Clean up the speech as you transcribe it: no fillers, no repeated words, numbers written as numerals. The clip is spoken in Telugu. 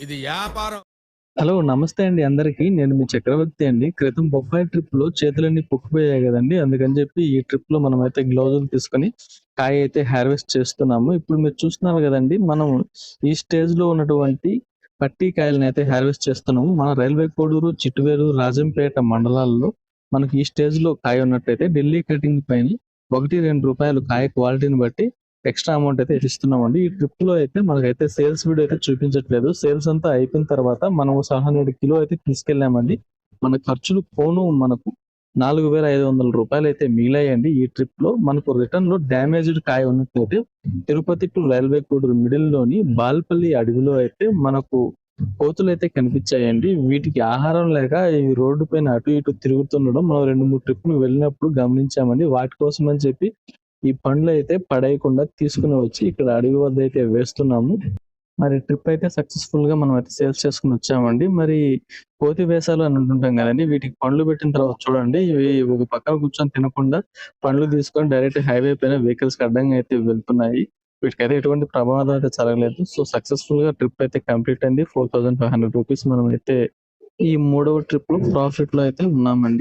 ఇది వ్యాపారం. హలో! నమస్తే అండి అందరికి. నేను మీ చక్రవర్తి అండి. క్రితం బొప్పాయి ట్రిప్‌లో చేతులన్నీ పొక్కుపోయాయి గదండీ! అందుకని జెప్పి ఈ ట్రిప్‌లో మనమైతే గ్లౌజులు తీసుకొని కాయ అయితే హార్వెస్ట్ చేస్తున్నాము. ఇప్పుడు మీరు చూస్తున్నారు గదండీ! మనం ఈ స్టేజ్‌లో ఉన్నటువంటి పత్తి కాయలనైతే హార్వెస్ట్ చేస్తున్నాము. మన రైల్వే కోడూరు, చిట్టువేలు, రాజంపేట మండలాల్లో మనకి ఈ స్టేజ్‌లో కాయ ఉన్నట్టయితే ఢిల్లీ కటింగ్ పైన రూ. 1, రూ. 2 కాయ క్వాలిటీని బట్టి ఎక్స్‌ట్రా అమౌంట్ అయితే ఇస్తున్నామండి. ఈ ట్రిప్‌లో అయితే మనకైతే సేల్స్ వీడియో అయితే చూపించట్లేదు. సేల్స్ అంతా అయిపోయిన తర్వాత మనం 700 కిలో అయితే తీసుకెళ్ళామండి. మన ఖర్చులు పోను మనకు రూ. 4,500 అయితే మిగిలాయండి ఈ ట్రిప్‌లో. మనకు రిటర్న్‌లో డ్యామేజ్డ్ కాయ ఉన్నట్లయితే తిరుపతి టు రైల్వే కోడూరు మిడిల్‌లోని బాల్పల్లి అడవిలో అయితే మనకు కోతులైతే కనిపించాయండి. వీటికి ఆహారం లేక ఈ రోడ్డు పైన అటు ఇటు తిరుగుతుండడం మనం 2, 3 ట్రిప్‌లు వెళ్ళినప్పుడు గమనించామండి. వాటి కోసం అని చెప్పి ఈ పండ్లయితే పడేయకుండా తీసుకొని వచ్చి ఇక్కడ అడవి వద్ద అయితే వేస్తున్నాము. మరి ట్రిప్ అయితే సక్సెస్‌ఫుల్‌గా మనమైతే సేల్స్ చేసుకొని వచ్చామండి. మరి కోతి వేషాలు అని అంటుంటాం గదండీ! వీటికి పండ్లు పెట్టిన తర్వాత చూడండి ఇవి ఒక పక్కన కూర్చొని తినకుండా పండ్లు తీసుకొని డైరెక్ట్ హైవే పైన వెహికల్స్‌కి అడ్డంగా అయితే వెళ్తున్నాయి. వీటికైతే ఎటువంటి ప్రమాదం అయితే జరగలేదు. సో, సక్సెస్‌ఫుల్‌గా ట్రిప్ అయితే కంప్లీట్ అయింది. రూ. 4,500 మనమైతే ఈ మూడవ ట్రిప్‌లో ప్రాఫిట్‌లో అయితే ఉన్నామండి.